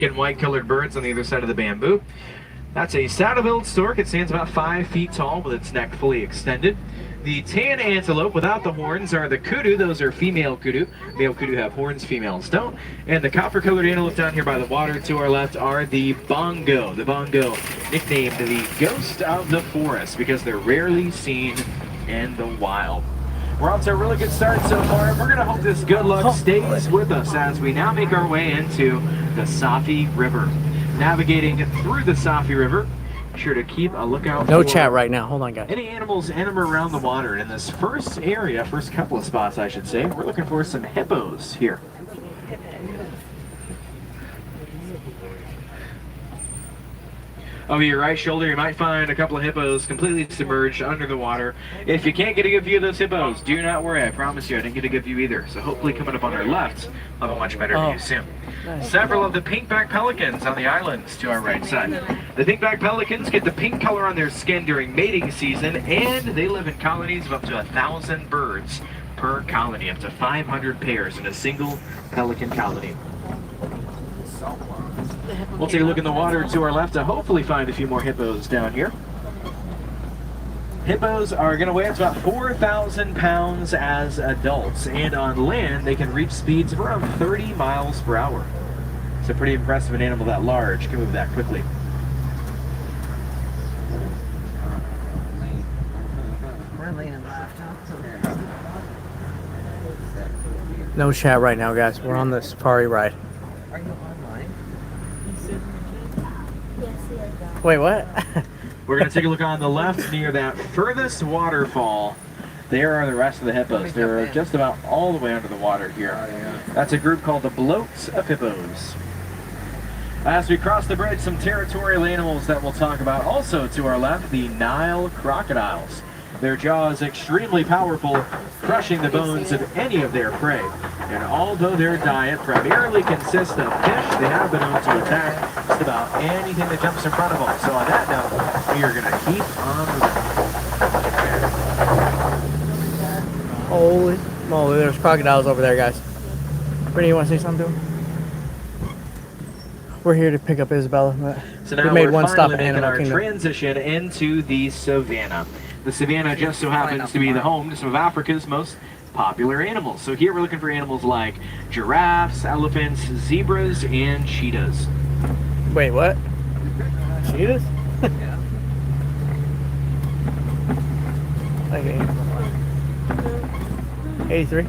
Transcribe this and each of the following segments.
and white colored birds on the other side of the bamboo. That's a saddle-billed stork. It stands about 5 feet tall with its neck fully extended. The tan antelope without the horns are the kudu. Those are female kudu. Male kudu have horns, females don't. And the copper-colored antelope down here by the water to our left are the bongo. The bongo, nicknamed the ghost of the forest because they're rarely seen in the wild. We're off to a really good start so far. We're going to hope this good luck stays with us as we now make our way into the Safi River. Navigating through the Safi River, be sure to keep a lookout No for chat right now. Hold on, guys. any animals in and around the water. In this first area, first couple of spots I should say, we're looking for some hippos here. Over your right shoulder, you might find a couple of hippos completely submerged under the water. If you can't get a good view of those hippos, do not worry. I promise you, I didn't get a good view either. So hopefully coming up on our left, we'll have a much better view soon. Nice. Several of the pink-backed pelicans on the islands to our right side. The pink-backed pelicans get the pink color on their skin during mating season, and they live in colonies of up to 1,000 birds per colony, up to 500 pairs in a single pelican colony. We'll take a look in the water to our left to hopefully find a few more hippos down here. Hippos are going to weigh up to about 4,000 pounds as adults, and on land they can reach speeds of around 30 miles per hour. It's a pretty impressive an animal that large can move that quickly. No chat right now, guys. We're on the safari ride. Are you online? Wait, what? We're going to take a look on the left near that furthest waterfall. There are the rest of the hippos. They're just about all the way under the water here. That's a group called the bloats of hippos. As we cross the bridge, some territorial animals that we'll talk about. Also to our left, the Nile crocodiles. Their jaw is extremely powerful, crushing the bones of any of their prey. And although their diet primarily consists of fish, they have been known to attack just about anything that jumps in front of them. So on that note, we are going to keep on moving. Holy moly, there's crocodiles over there, guys. Brittany, you want to say something to him? We're here to pick up Isabella. So now we made we're one stop finally at making Animal our Kingdom. transition into the savannah. The savannah just so happens to be the home to some of Africa's most popular animals. So here we're looking for animals like giraffes, elephants, zebras, and cheetahs. Wait, what? Cheetahs? Yeah. Okay. 83.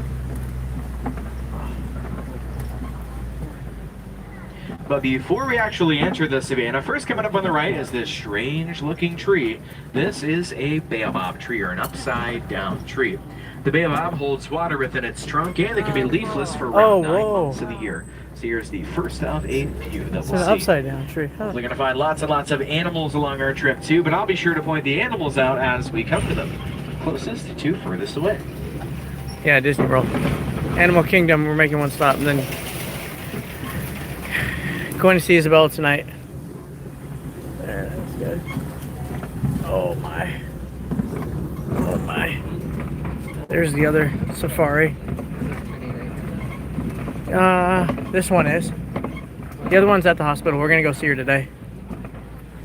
But before we actually enter the savannah, first coming up on the right is this strange looking tree. This is a baobab tree, or an upside down tree. The baobab holds water within its trunk, and it can be leafless for around 9 months of the year. So here's the first of a few that It's we'll an see. upside down tree. Huh. We're going to find lots and lots of animals along our trip too, but I'll be sure to point the animals out as we come to them. Closest to furthest away. Yeah, Disney World. Animal Kingdom, we're making one stop, and then going to see Isabella tonight. There, that's good. Oh my. Oh my. There's the other safari. This one is. The other one's at the hospital. We're gonna go see her today.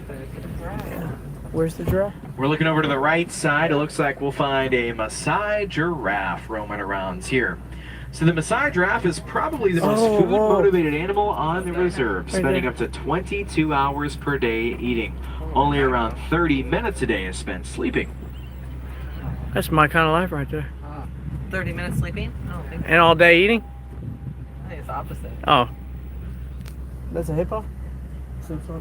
Yeah. Where's the giraffe? We're looking over to the right side. It looks like we'll find a Maasai giraffe roaming around here. So the Maasai giraffe is probably the most food-motivated animal on the reserve, spending up to 22 hours per day eating. Only around 30 minutes a day is spent sleeping. That's my kind of life right there. 30 minutes sleeping? I don't think so. And all day eating? I think it's the opposite. Oh. That's a hippo?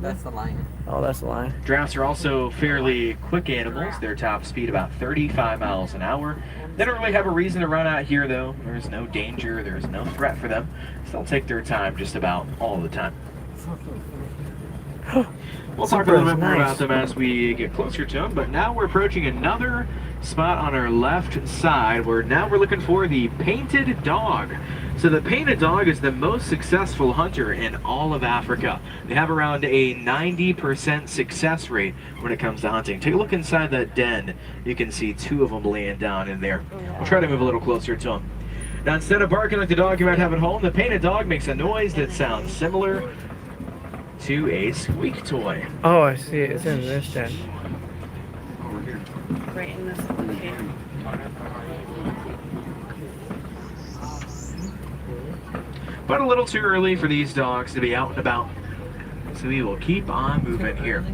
That's the lion. Oh, that's the lion. Giraffes are also fairly quick animals. Their top speed about 35 miles an hour. They don't really have a reason to run out here though. There's no danger, there's no threat for them. So they'll take their time just about all the time. We'll talk a little bit more about them as we get closer to them, but now we're approaching another spot on our left side where now we're looking for the painted dog. So the painted dog is the most successful hunter in all of Africa. They have around a 90% success rate when it comes to hunting. Take a look inside that den. You can see two of them laying down in there. We'll try to move a little closer to them. Now instead of barking like the dog you might have at home, the painted dog makes a noise that sounds similar to a squeak toy. Oh, I see it. It's in this den. Right in this location. But a little too early for these dogs to be out and about. So we will keep on moving here.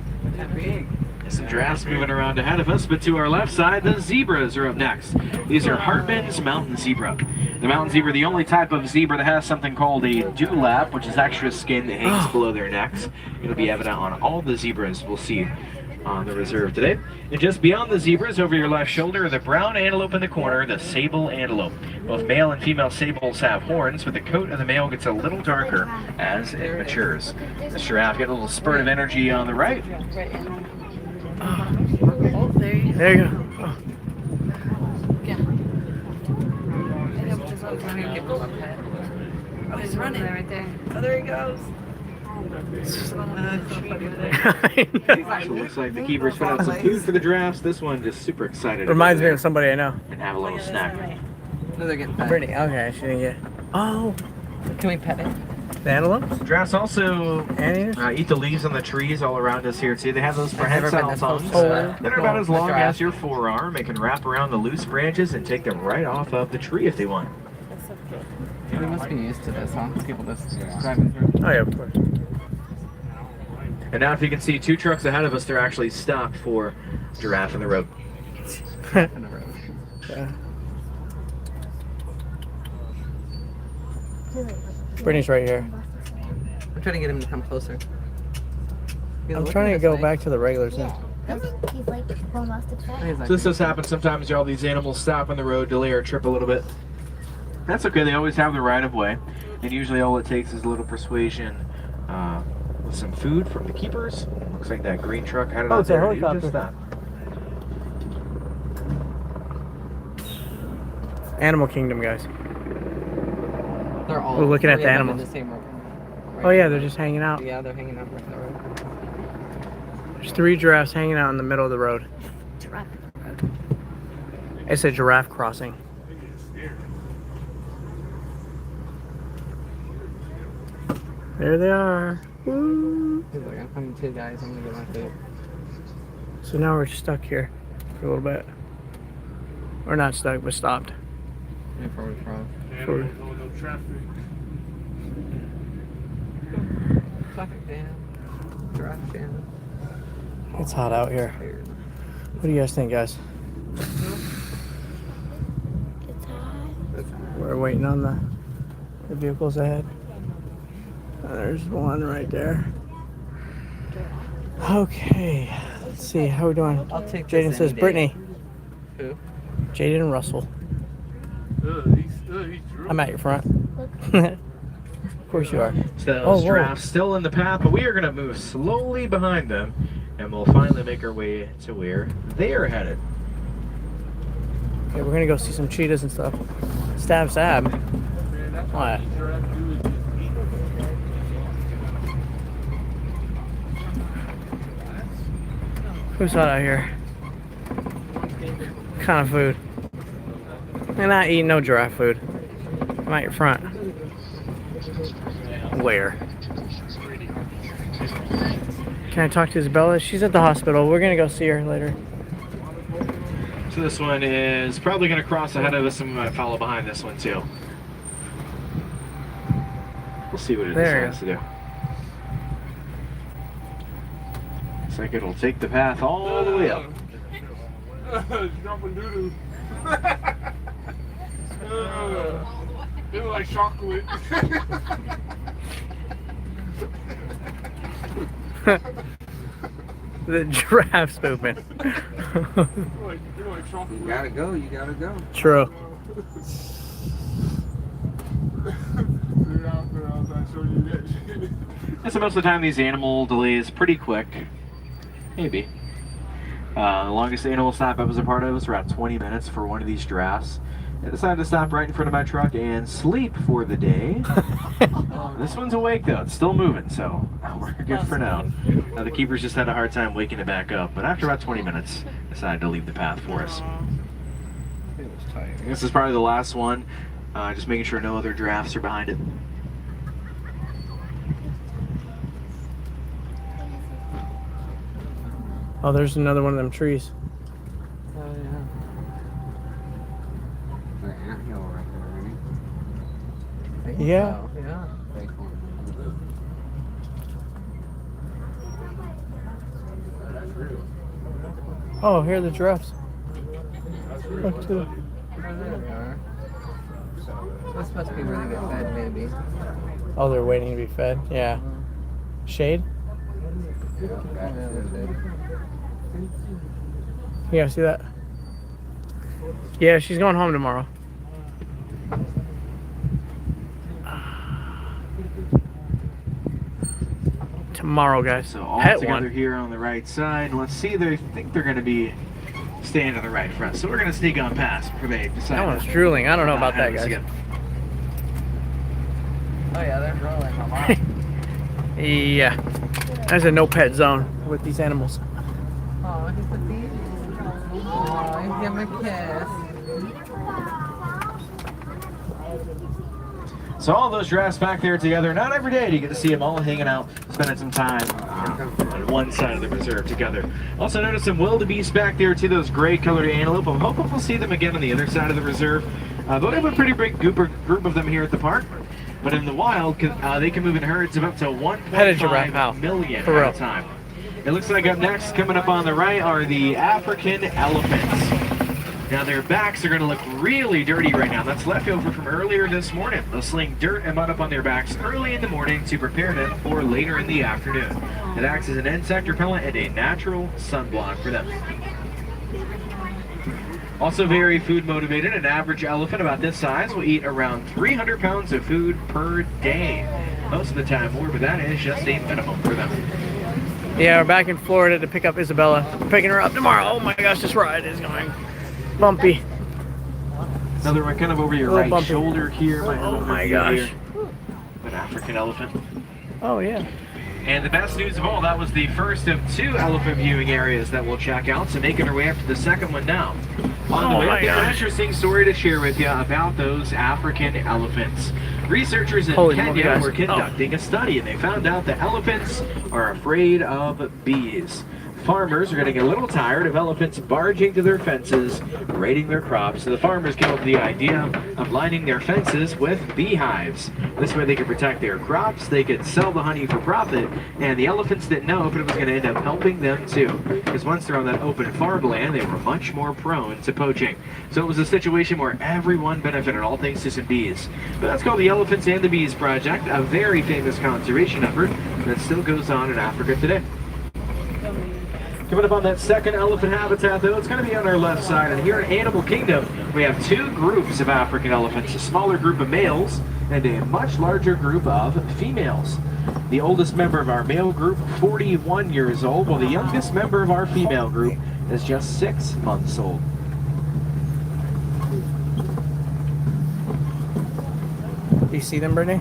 Some giraffes moving around ahead of us, but to our left side, the zebras are up next. These are Hartman's mountain zebra. The mountain zebra, the only type of zebra that has something called a dewlap, which is extra skin that hangs below their necks. It'll be evident on all the zebras we'll see on the reserve today. And just beyond the zebras, over your left shoulder, the brown antelope in the corner, the sable antelope. Both male and female sables have horns, but the coat of the male gets a little darker as it matures. The giraffe get a little spurt of energy on the right. Oh, there you go. There you go. Oh. Yeah. Oh, he's running. Right there. Oh, there he goes. So looks like the keepers put out some food for the giraffes. This one just super excited. Reminds me of somebody I know. And have a little snack. No, they're getting fed. Brittany. Okay, she didn't get. Oh, Can we pet it? the antelopes? Giraffes also Anteaters? eat the leaves on the trees all around us here too. They have those I've never been prehensile this close tongues to that are about as long giraffe. as your forearm. They can wrap around the loose branches and take them right off of the tree if they want. That's so cute. We must be used to this, huh? People just driving through. Oh yeah, of course. And now if you can see 2 trucks ahead of us, they're actually stopped for giraffe in the road. In the road. Yeah. Brittany's right here. I'm trying to get him to come closer. He's I'm looking trying to this go way. back to the regulars. Yeah, he's like almost He's upset. like, So this does happen sometimes. All these animals stop on the road, delay or trip a little bit. That's okay. They always have the right of way, and usually all it takes is a little persuasion with some food from the keepers. Looks like that green truck had it Oh, out it's a there to do helicopter. just that. Animal Kingdom, guys. they're all. We're looking at three the of them in animals. the same room. Oh yeah, they're just hanging out. Yeah, they're hanging out right there. There's 3 giraffes hanging out in the middle of the road. Giraffe. It's a giraffe crossing. There they are. Woo. He's like, I'm coming too, guys. I'm gonna get my food. So now we're stuck here for a little bit. We're not stuck, but stopped. Yeah, forward frog. For- Traffic jam. Giraffe jam. It's hot out here. Weird. What do you guys think, guys? It's hot. We're waiting on the vehicles ahead. There's one right there. Okay, let's see how we doing. I'll take this Jaden any says, day. Brittany, Who? Jaden and Russell. I'm at your front. Of course you are. So Oh, those whoa. giraffes still in the path, but we are going to move slowly behind them, and we'll finally make our way to where they are headed. Okay, we're gonna go see some cheetahs and stuff. Stab. What? Who's hot out here? What kind of food? I'm not eating no giraffe food. I'm at your front. Where? Can I talk to Isabella? She's at the hospital. We're gonna go see her later. So this one is probably going to cross ahead of us, and we might follow behind this one too. We'll see what it There. decides to do. Looks like it'll take the path all the way up. Jumping doo-doo. They look like chocolate. The giraffe's moving. They look like chocolate. You gotta go. You gotta go. True. They're out there. I was trying to show you that shit. And so most of the time these animal delays pretty quick. Maybe. The longest animal stop I was a part of was around 20 minutes for one of these giraffes. I decided to stop right in front of my truck and sleep for the day. This one's awake though, it's still moving, so we're good for now. The keepers just had a hard time waking it back up, but after about 20 minutes, decided to leave the path for us. It was tight. This is probably the last one, just making sure no other giraffes are behind it. Oh, there's another one of them trees. Oh yeah. The anthill right there, I think Yeah. so, yeah. right? Big one. Oh, here are the giraffes. Look too. Oh, there they are. This must be where they get fed, maybe. Oh, they're waiting to be fed. Yeah. Shade. Yeah, that's it. You guys see that? Yeah, she's going home tomorrow. Tomorrow, guys. So all Pet together one. here on the right side. Let's see, they think they're going to be staying to the right front. So we're going to sneak on past before they decide. That one's drooling. I don't know about that, Have us guys. again. Oh yeah, they're rolling a lot. Yeah. There's a no pet zone with these animals. Oh, he's a baby. Oh, give him a kiss. So all those giraffes back there together. Not every day do you get to see them all hanging out, spending some time on one side of the reserve together. Also notice some wildebeest back there too, those gray-colored antelope. I'm hoping we'll see them again on the other side of the reserve. But we have a pretty big group of them here at the park. But in the wild, they can move in herds of up to Pet a giraffe, Al. 1.5 million For real. at a time. It looks like up next, coming up on the right, are the African elephants. Now their backs are going to look really dirty right now. That's left over from earlier this morning. They'll sling dirt and mud up on their backs early in the morning to prepare them for later in the afternoon. It acts as an insect repellent and a natural sunblock for them. Also very food motivated. An average elephant about this size will eat around 300 pounds of food per day. Most of the time more, but that is just a minimum for them. Yeah, we're back in Florida to pick up Isabella. We're picking her up tomorrow. Oh my gosh, this ride is going bumpy. Another one kind of over your Little right bumpy. shoulder here. Oh my gosh. An African elephant. Oh yeah. And the best news of all, that was the first of 2 elephant viewing areas that we'll check out. So making our way up to the second one now. On the Oh way my up, there's an gosh. interesting story to share with you about those African elephants. Researchers in Holy moly, Kenya guys. were conducting a study, and they found out that elephants are afraid of bees. Farmers are getting a little tired of elephants barging to their fences, raiding their crops, so the farmers came up with the idea of lining their fences with beehives. This way they could protect their crops, they could sell the honey for profit, and the elephants didn't know if it was going to end up helping them too. Because once they're on that open farmland, they were much more prone to poaching. So it was a situation where everyone benefited, all thanks to some bees. But that's called the Elephants and the Bees Project, a very famous conservation effort that still goes on in Africa today. Coming up on that second elephant habitat, though, it's going to be on our left side. And here in Animal Kingdom, we have 2 groups of African elephants, a smaller group of males and a much larger group of females. The oldest member of our male group, 41 years old, while the youngest member of our female group is just 6 months old. Do you see them, Brittany?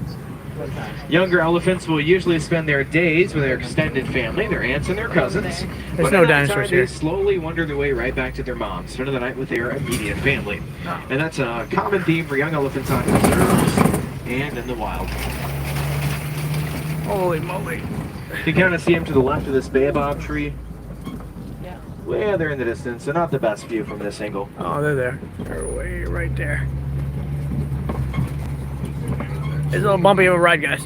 Younger elephants will usually spend their days with their extended family, their aunts and their cousins. There's But no at that dinosaurs time, here. They slowly wander their way right back to their moms, spending the night with their immediate family. And that's a common theme for young elephants on reserves and in the wild. Holy moly. You can kind of see them to the left of this baobab tree. Yeah. Way there in the distance, so not the best view from this angle. Oh, they're there. They're way right there. It's a little bumpy of a ride, guys.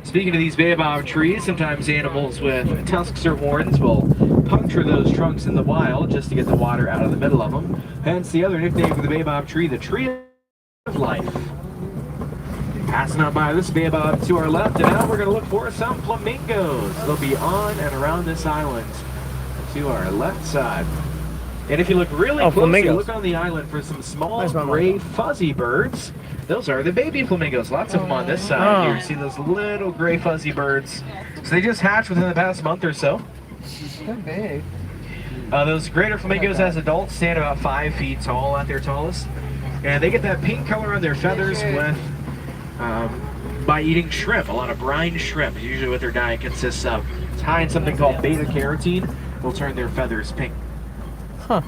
Speaking of these baobab trees, sometimes animals with tusks or horns will puncture those trunks in the wild just to get the water out of the middle of them. Hence the other nickname for the baobab tree, the tree of life. Passing on by this baobab to our left, and now we're going to look for some flamingos. They'll be on and around this island to our left side. And if you look really closely, flamingos. look on the island for some small Nice one, gray fuzzy birds. Those are the baby flamingos. Lots of them on this side here. See those little gray fuzzy birds. So they just hatched within the past month or so. They're big. Those greater flamingos as adults stand about 5 feet tall at their tallest. And they get that pink color on their feathers with by eating shrimp. A lot of brine shrimp is usually what their diet consists of. It's high in something called beta carotene. Will turn their feathers pink. Huh.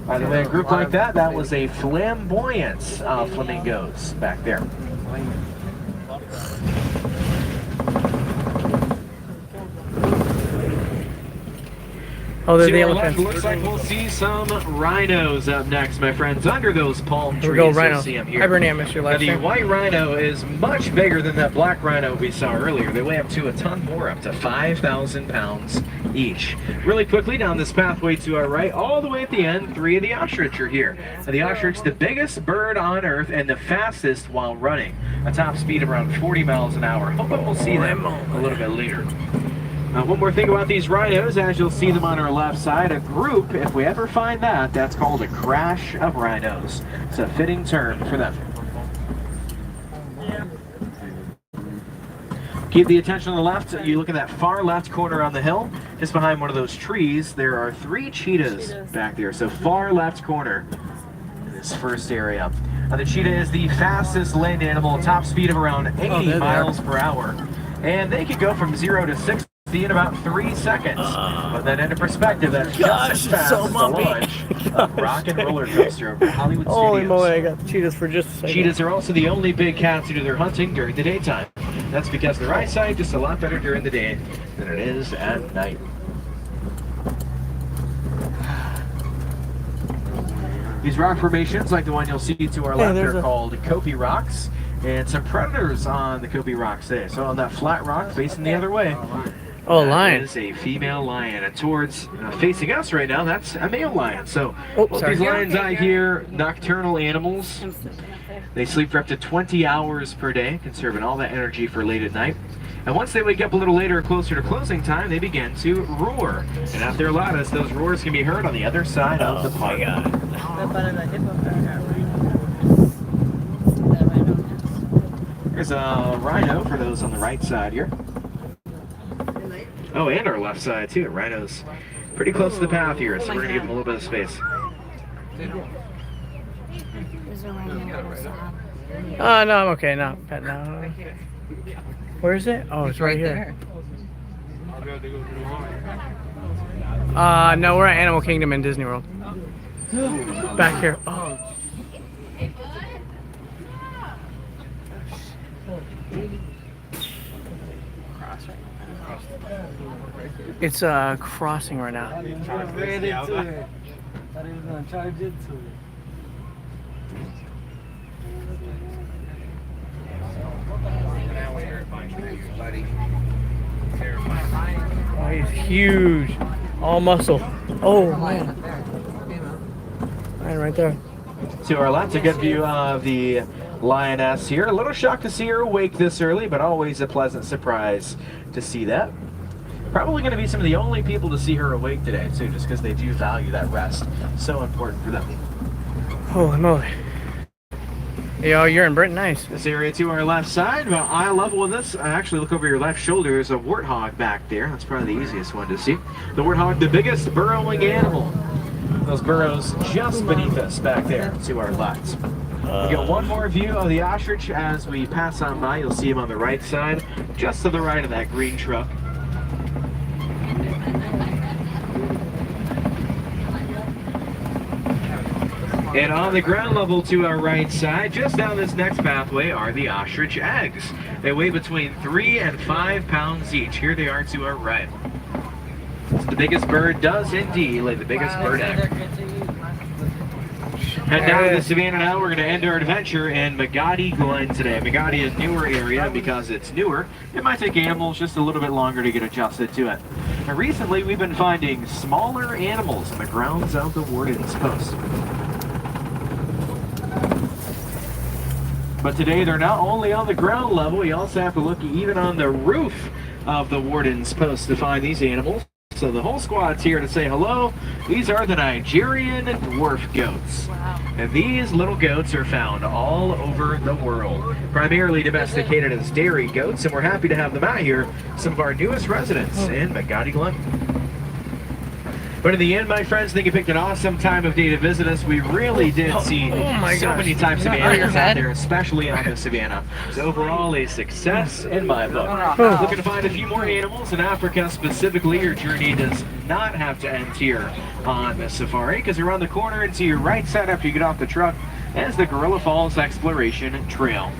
By the way, a group like that, that was a flamboyance of flamingos back there. Oh, they're To the our left, elephants. looks like we'll see some rhinos up next, my friends. Under those palm trees, Here we go, you'll rhinos. see them here. Hibernate, Mr. Now, the Lester. white rhino is much bigger than that black rhino we saw earlier. They weigh up to a ton more, up to 5,000 pounds each. Really quickly down this pathway to our right, all the way at the end, 3 of the ostrich are here. Now, the ostrich, the biggest bird on Earth and the fastest while running. A top speed of around 40 miles an hour. Hoping we'll see them a little bit later. One more thing about these rhinos, as you'll see them on our left side, a group, if we ever find that, that's called a crash of rhinos. It's a fitting term for them. Keep the attention on the left. You look at that far left corner on the hill, just behind one of those trees, there are 3 cheetahs back there. So far left corner in this first area. Now, the cheetah is the fastest land animal, top speed of around 80 miles per hour. And they can go from 0 to 60 in about 3 seconds. But then into perspective, that's just as fast as the launch of rock and roller coaster over Hollywood Holy Studios. moly, I got the cheetahs for just a second. Cheetahs are also the only big cats who do their hunting during the daytime. That's because their eyesight is just a lot better during the day than it is at night. These rock formations, like the one you'll see to our left, are called Kopi rocks. And some predators on the Kopi rocks there. So on that flat rock facing the other way, Oh, lion. that is a female lion. And towards facing us right now, that's a male lion. So Oh, both sorry. these lions out here, nocturnal animals. I'm sniffing up there. They sleep for up to 20 hours per day, conserving all that energy for late at night. And once they wake up a little later, closer to closing time, they begin to roar. And at their loudest, those roars can be heard on the other side of the park. That rhino has. There's a rhino for those on the right side here. Oh, and our left side too. Rhino's pretty close to the path here, so we're gonna give them a little bit of space. There's a rhino. No, I'm okay. No, pet now. Where is it? Oh, it's right here. No, we're at Animal Kingdom in Disney World. Back here. Oh. It's crossing right now. I didn't ran into it. I didn't gonna charge into it. Oh, he's huge. All muscle. Oh, Lion man. up there. Female. Right there. To our left, a good view of the lioness here. A little shocked to see her awake this early, but always a pleasant surprise to see that. Probably going to be some of the only people to see her awake today, too, just because they do value that rest. So important for them. Holy moly. Yo, you're in Britain. Nice. This area to our left side, about eye level with us. Actually, look over your left shoulder. There's a warthog back there. That's probably the easiest one to see. The warthog, the biggest burrowing animal. Those burrows just beneath us back there to our left. We get one more view of the ostrich as we pass on by. You'll see him on the right side, just to the right of that green truck. And on the ground level to our right side, just down this next pathway, are the ostrich eggs. They weigh between 3 and 5 pounds each. Here they are to our right. So the biggest bird does indeed lay the biggest bird egg. Head down to the savannah now. We're going to end our adventure in Magadi Glen today. Magadi is a newer area because it's newer. It might take animals just a little bit longer to get adjusted to it. And recently, we've been finding smaller animals in the grounds of the Warden's Post. But today they're not only on the ground level, you also have to look even on the roof of the Warden's Post to find these animals. So the whole squad's here to say hello. These are the Nigerian dwarf goats. Wow. And these little goats are found all over the world, primarily domesticated as dairy goats, and we're happy to have them out here, some of our newest residents in Magadi Glen. But in the end, my friends, I think you picked an awesome time of day to visit us. We really did see so many types of animals out there, especially on the savannah. So overall, a success in my book. Looking to find a few more animals in Africa specifically. Your journey does not have to end here on the safari, because around the corner and to your right side after you get off the truck is the Gorilla Falls Exploration Trail.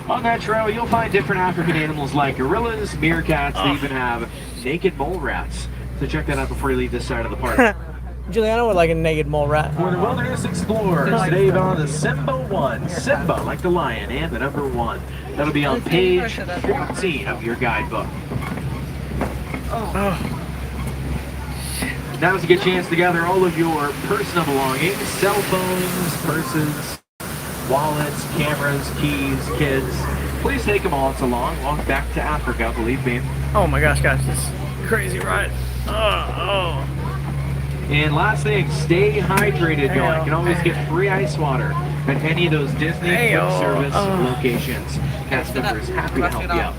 On that trail, you'll find different African animals like gorillas, meerkats, they even have naked mole rats. So check that out before you leave this side of the park. Juliana would like a naked mole rat. For the Wilderness Explorers, today on the Simba 1. Simba, like the lion, and the number 1. That'll be on page 14 of your guidebook. Now is a good chance to gather all of your personal belongings, cell phones, purses, wallets, cameras, keys, kids. Please take them all. It's a long walk back to Africa, believe me. Oh my gosh, guys, this crazy ride. Oh. And last thing, stay hydrated, y'all. You can always get free ice water at any of those Disney quick service locations. Cast members happy to help you out.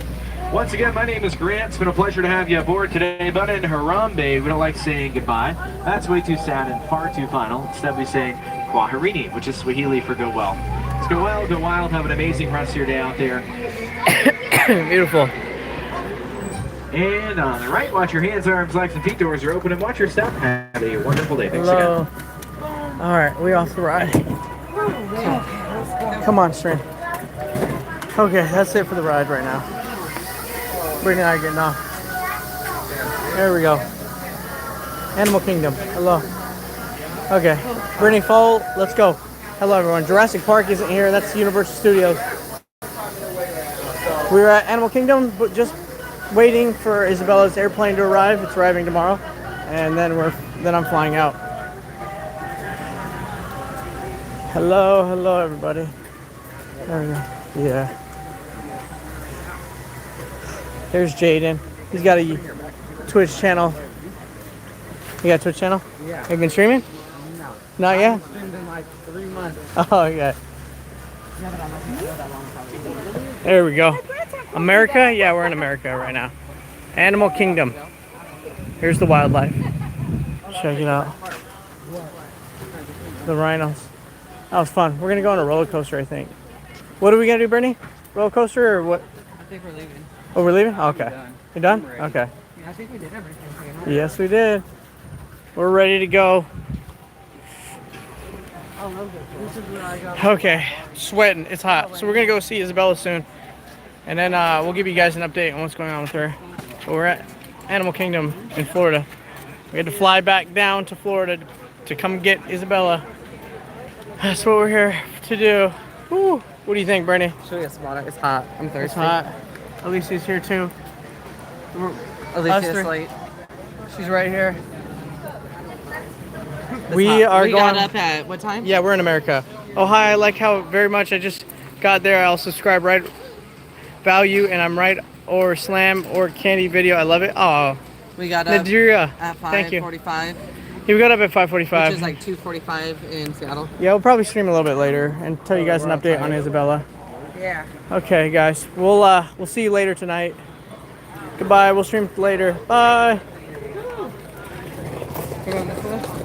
Once again, my name is Grant. It's been a pleasure to have you aboard today. But in Harambe, we don't like saying goodbye. That's way too sad and far too final. Instead, we say Kwaherini, which is Swahili for go well. Let's go well, go wild, have an amazing rest of your day out there. Beautiful. And on the right, watch your hands, arms, legs, and feet. Doors are open, and watch your step. Have a wonderful day. Thanks Hello. again. All right, we off the ride. Come on, stream. Okay, that's it for the ride right now. Brittany and I are getting off. There we go. Animal Kingdom. Hello. Okay, Brittany, follow. Let's go. Hello, everyone. Jurassic Park isn't here. That's Universal Studios. We're at Animal Kingdom, but just waiting for Isabella's airplane to arrive. It's arriving tomorrow, and then I'm flying out. Hello, everybody. There we go. Yeah. There's Jaden. He's got a Twitch channel. You got a Twitch channel? Yeah. Have you been streaming? No. Not yet? It's been in like 3 months. Oh, yeah. There we go. America? Yeah, we're in America right now. Animal Kingdom. Here's the wildlife. Check it out. The rhinos. That was fun. We're gonna go on a roller coaster, I think. What are we gonna do, Brittany? Roller coaster or what? I think we're leaving. Oh, we're leaving? Okay. done. You're done? I'm ready. Okay. Yeah, I think we did everything. Yes, we did. We're ready to go. This is where I got. Okay, sweating. It's hot. So we're gonna go see Isabella soon, and then we'll give you guys an update on what's going on with her. But we're at Animal Kingdom in Florida. We had to fly back down to Florida to come get Isabella. That's what we're here to do. Woo. What do you think, Brittany? Show you some water. It's hot. I'm thirsty. It's hot. Alicia's here too. Alicia's Us three. late. She's right here. It's We hot. are we going. got up at what time? Yeah, we're in America. Oh, hi. I like how very much I just got there. I'll subscribe right value and I'm right or slam or candy video. I love it. Oh, We got up Nigeria. at Thank you. 5:45, Yeah, we got up at which 5:45. is like 2:45 in Seattle. Yeah, we'll probably stream a little bit later and tell you guys an update on Isabella. Yeah. Okay, guys. We'll see you later tonight. Goodbye. We'll stream later. Bye. You want this one?